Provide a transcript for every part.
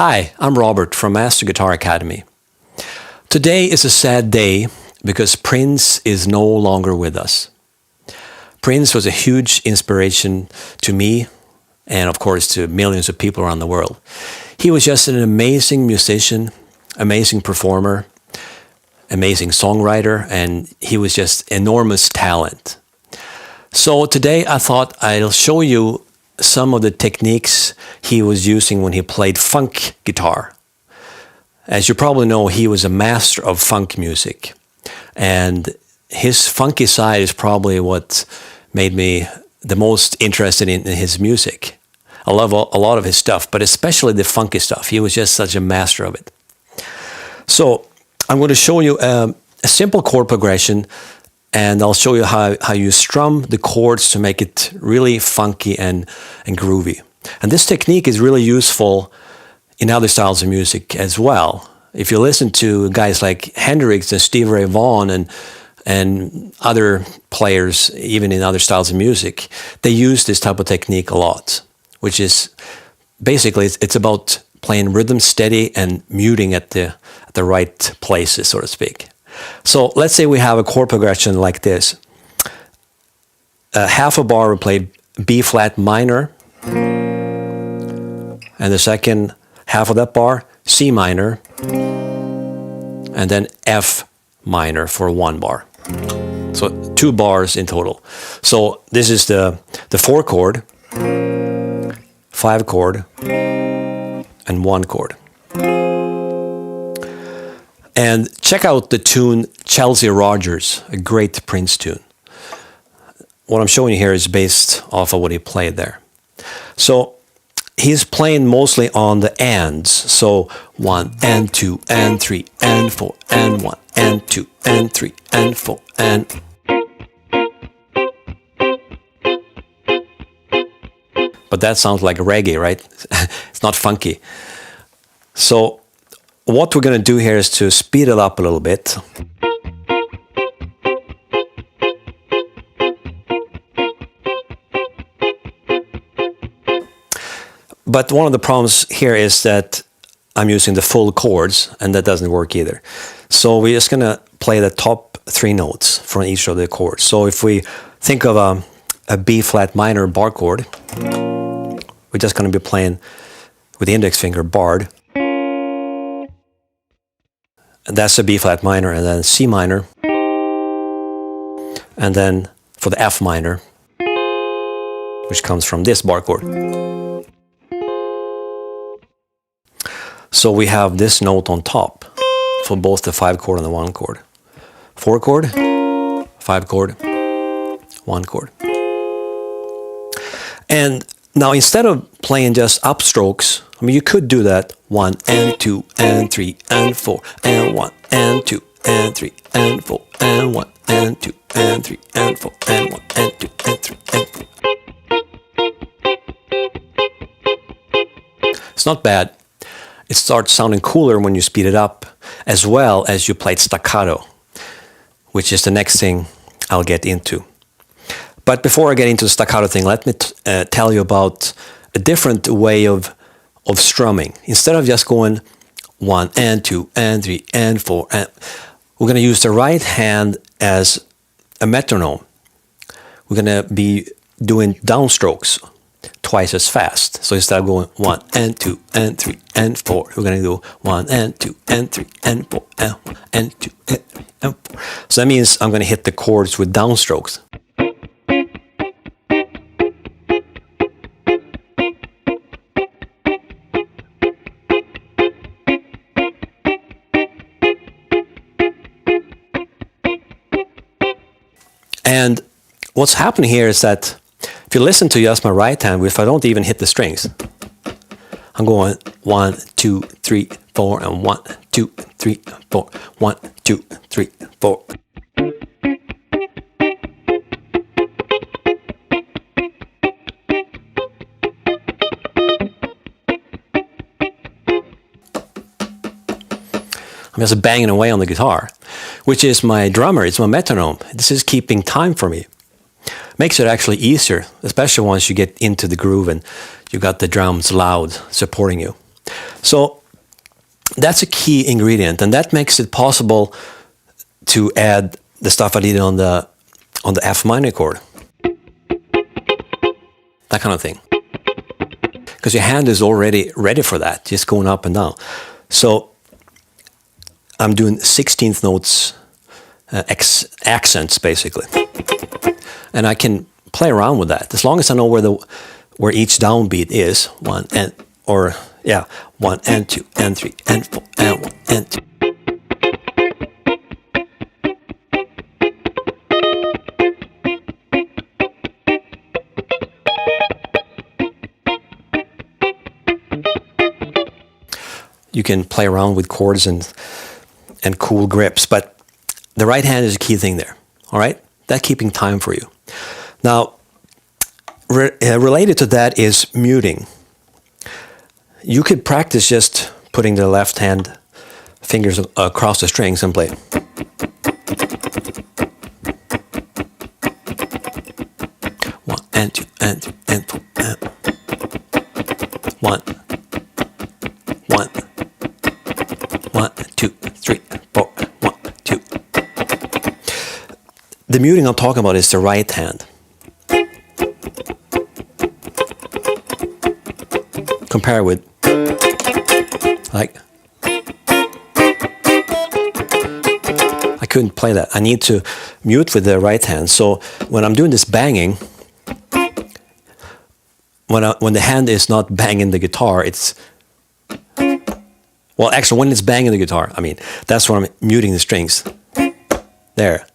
Hi, I'm Robert from Master Guitar Academy. Today is a sad day because Prince is no longer with us. Prince was a huge inspiration to me and of course to millions of people around the world. He was just an amazing musician, amazing performer, amazing songwriter, and he was just enormous talent. So today I thought I'll show you some of the techniques he was using when he played funk guitar. As you probably know, he was a master of funk music, and his funky side is probably what made me the most interested in his music. I love a lot of his stuff, but especially the funky stuff. He was just such a master of it. So I'm going to show you a simple chord progression, and I'll show you how you strum the chords to make it really funky and groovy. And this technique is really useful in other styles of music as well. If you listen to guys like Hendrix and Stevie Ray Vaughan and other players, even in other styles of music, they use this type of technique a lot, which is basically it's about playing rhythm steady and muting at the right places, so to speak. So let's say we have a chord progression like this. Half a bar we play B flat minor, and the second half of that bar C minor, and then F minor for one bar. So 2 bars in total. So this is the 4 chord, 5 chord, and 1 chord. And check out the tune Chelsea Rodgers, a great Prince tune. What I'm showing you here is based off of what he played there. So he's playing mostly on the ands. So 1 and 2 and 3 and 4 and 1 and 2 and 3 and 4 and... But that sounds like reggae, right? It's not funky. So what we're going to do here is to speed it up a little bit. But one of the problems here is that I'm using the full chords, and that doesn't work either. So we're just going to play the top 3 notes from each of the chords. So if we think of a B flat minor bar chord, we're just going to be playing with the index finger barred. And that's a B flat minor, and then C minor. And then for the F minor, which comes from this bar chord. So we have this note on top for both the 5 chord and the 1 chord. 4 chord, 5 chord, 1 chord. And now instead of playing just upstrokes, I mean, you could do that 1 and 2 and 3 and 4 and 1 and 2 and 3 and 4 and 1 and 2 and 3 and 4 and 1 and 2 and 3 and 4. It's not bad. It starts sounding cooler when you speed it up, as well as you played staccato, which is the next thing I'll get into. But before I get into the staccato thing, let me tell you about a different way of strumming. Instead of just going 1 and 2 and 3 and 4, we're going to use the right hand as a metronome. We're going to be doing downstrokes twice as fast. So instead of going 1 and 2 and 3 and 4, we're going to do 1 and 2 and 3 and 4 and 1 and 2 and 3 and 4. So that means I'm going to hit the chords with downstrokes. And what's happening here is that if you listen to just my right hand, if I don't even hit the strings, I'm going 1, 2, 3, 4, and 1, 2, 3, 4, 1, 2, 3, 4. I'm just banging away on the guitar, which is my drummer, it's my metronome. This is keeping time for me. Makes it actually easier, especially once you get into the groove and you got the drums loud supporting you. So that's a key ingredient, and that makes it possible to add the stuff I did on the F minor chord. That kind of thing. Because your hand is already ready for that, just going up and down. So I'm doing 16th notes, accents basically. And I can play around with that as long as I know where each downbeat is. 1 and 2 and 3 and 4 and 1 and 2. You can play around with chords and cool grips, but the right hand is a key thing there. All right, that's keeping time for you. Now, related to that is muting. You could practice just putting the left hand fingers across the strings and play. One and 2 and 3 and 4 and 1. 1, 2, 3, 4, 1, 2. The muting I'm talking about is the right hand. Compare with, like, I couldn't play that. I need to mute with the right hand. So when I'm doing this banging, when the hand is not banging the guitar, it's, well, actually, when it's banging the guitar, I mean, that's when I'm muting the strings. There.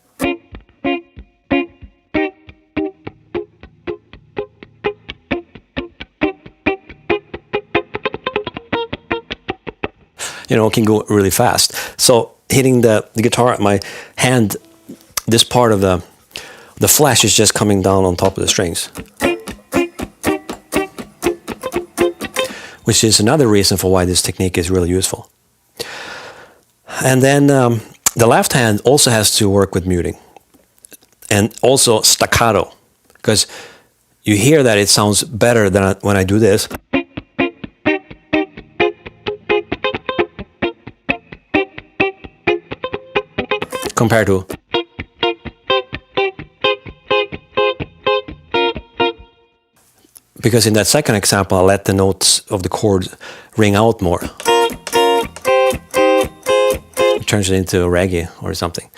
You know, it can go really fast. So hitting the guitar, my hand, this part of the flash is just coming down on top of the strings. Which is another reason for why this technique is really useful. And then the left hand also has to work with muting. And also staccato. Because you hear that it sounds better than when I do this. Compared to. Because in that second example, I let the notes of the chord ring out more. It turns it into reggae or something.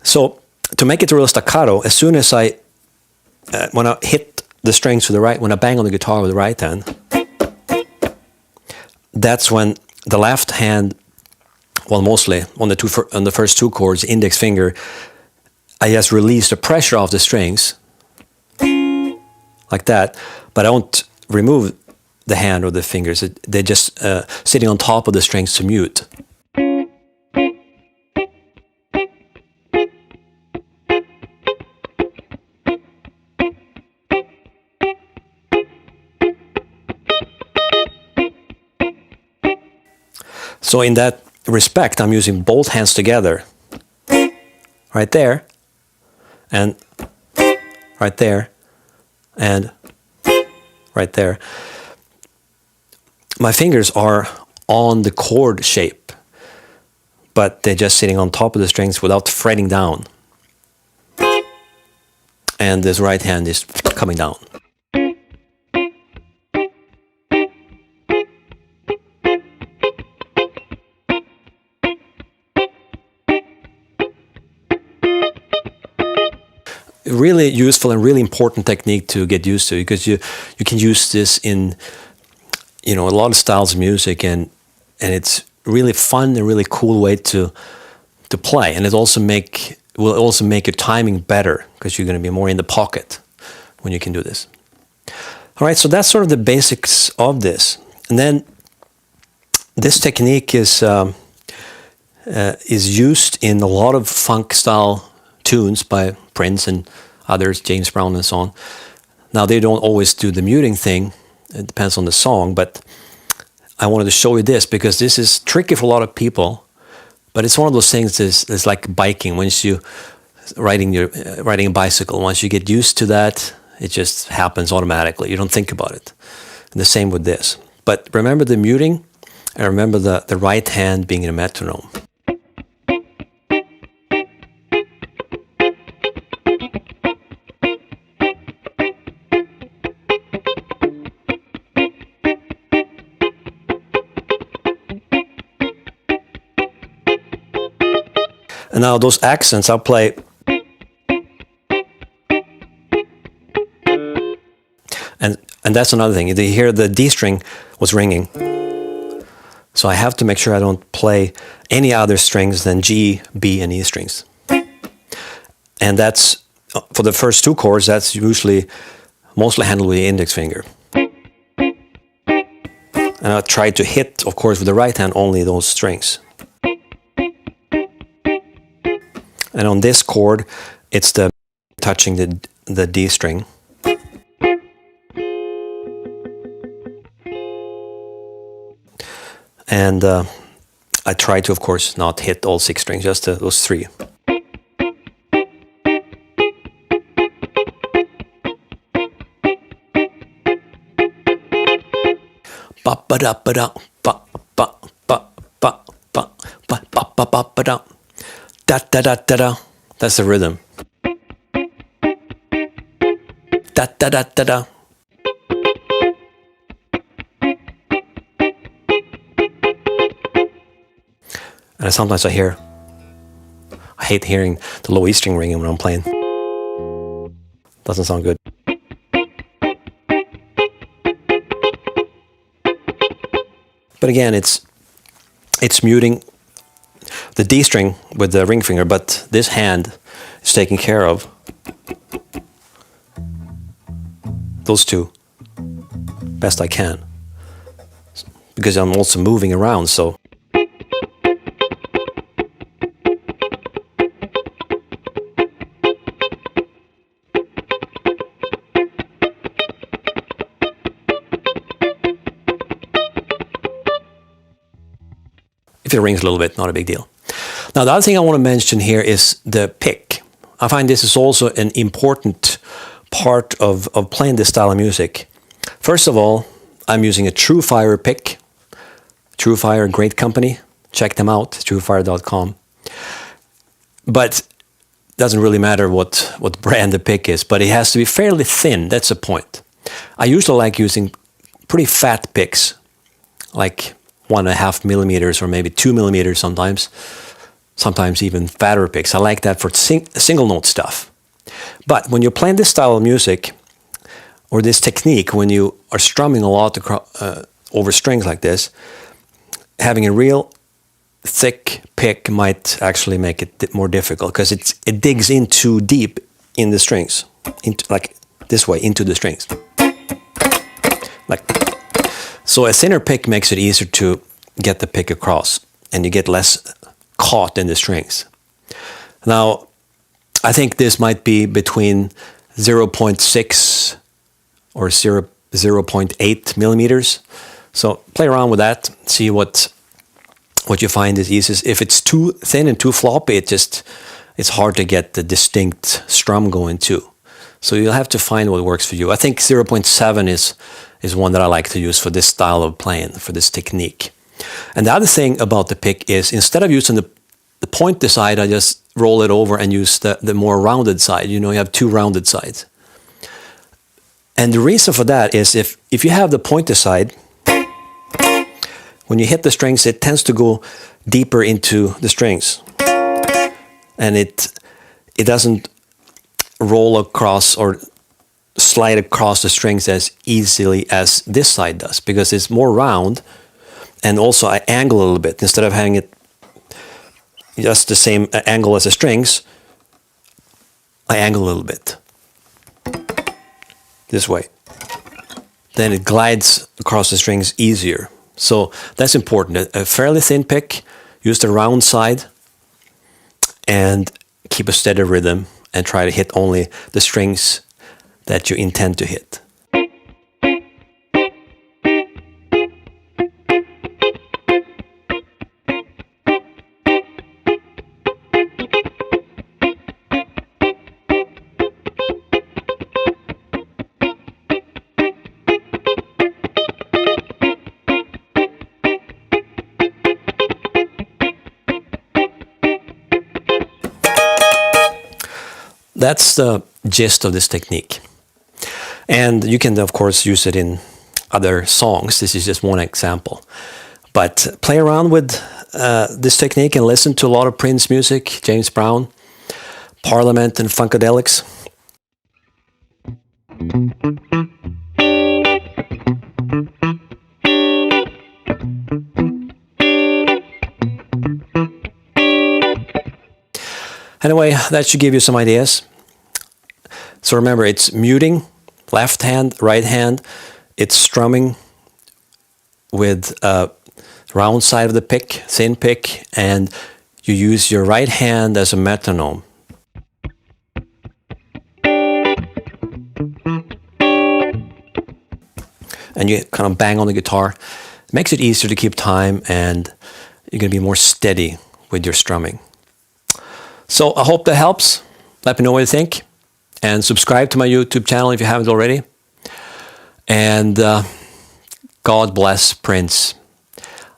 So to make it a real staccato, as soon as when I hit the strings with the right, when I bang on the guitar with the right hand, that's when the left hand, well, mostly on the first two chords, index finger, I just release the pressure off the strings. Like that, but I don't remove the hand or the fingers. They're just sitting on top of the strings to mute. So in that respect, I'm using both hands together, right there, and right there, and right there. My fingers are on the chord shape, but they're just sitting on top of the strings without fretting down. And this right hand is coming down. Really useful and really important technique to get used to, because you can use this in, you know, a lot of styles of music, and it's really fun and really cool way to play, and will also make your timing better, because you're going to be more in the pocket when you can do this. All right, so that's sort of the basics of this, and then this technique is used in a lot of funk style tunes by Prince and others, James Brown and so on. Now, they don't always do the muting thing. It depends on the song, but I wanted to show you this because this is tricky for a lot of people, but it's one of those things that's like biking. Once you riding a bicycle, once you get used to that, it just happens automatically. You don't think about it. And the same with this. But remember the muting, and remember the right hand being a metronome. And now those accents, I'll play. And that's another thing. You hear the D string was ringing. So I have to make sure I don't play any other strings than G, B, and E strings. And that's, for the first two chords, that's usually mostly handled with the index finger. And I try to hit, of course, with the right hand only those strings. And on this chord, it's the touching the D string. And I try to, of course, not hit all 6 strings, just those 3. Ba ba da ba da ba ba ba ba ba ba ba ba ba ba da da da da da da. That's the rhythm. Da da da da da. And sometimes I hate hearing the low E string ringing when I'm playing. Doesn't sound good. But again, it's muting the D string with the ring finger, but this hand is taking care of those two best I can. Because I'm also moving around, so. If it rings a little bit, not a big deal. Now, the other thing I want to mention here is the pick. I find this is also an important part of playing this style of music. First of all, I'm using a TrueFire pick. TrueFire, great company. Check them out, truefire.com. But it doesn't really matter what brand the pick is, but it has to be fairly thin. That's the point. I usually like using pretty fat picks, like 1.5 millimeters or maybe 2 millimeters sometimes even fatter picks. I like that for single note stuff. But when you're playing this style of music or this technique, when you are strumming a lot over strings like this, having a real thick pick might actually make it more difficult because it digs in too deep in the strings, like this way, into the strings. So a thinner pick makes it easier to get the pick across, and you get less caught in the strings. Now, I think this might be between 0.6 or 0.8 millimeters. So play around with that, see what you find is easiest. If it's too thin and too floppy, it's hard to get the distinct strum going too. So you'll have to find what works for you. I think 0.7 is one that I like to use for this style of playing, for this technique. And the other thing about the pick is, instead of using the pointed side, I just roll it over and use the more rounded side. You know, you have 2 rounded sides. And the reason for that is if you have the pointed side, when you hit the strings, it tends to go deeper into the strings. And it doesn't roll across or slide across the strings as easily as this side does, because it's more round, and also I angle a little bit. Instead of having it just the same angle as the strings, I angle a little bit this way. Then it glides across the strings easier. So that's important. A fairly thin pick, use the round side, and keep a steady rhythm, and try to hit only the strings that you intend to hit. that's the gist of this technique. And you can, of course, use it in other songs. This is just one example. But play around with this technique and listen to a lot of Prince music, James Brown, Parliament, and Funkadelics. Anyway, that should give you some ideas. So remember, it's muting, left hand, right hand. It's strumming with round side of the pick, thin pick, and you use your right hand as a metronome. And you kind of bang on the guitar. It makes it easier to keep time, and you're going to be more steady with your strumming. So I hope that helps. Let me know what you think. And subscribe to my YouTube channel if you haven't already. And God bless Prince.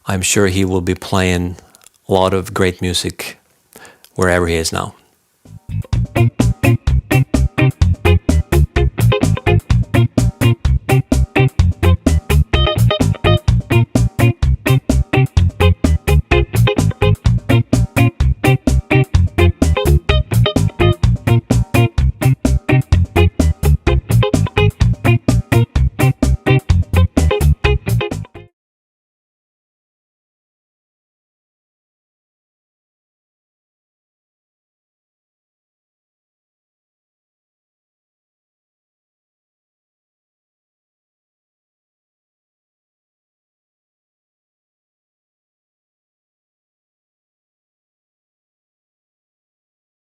I'm sure he will be playing a lot of great music wherever he is now.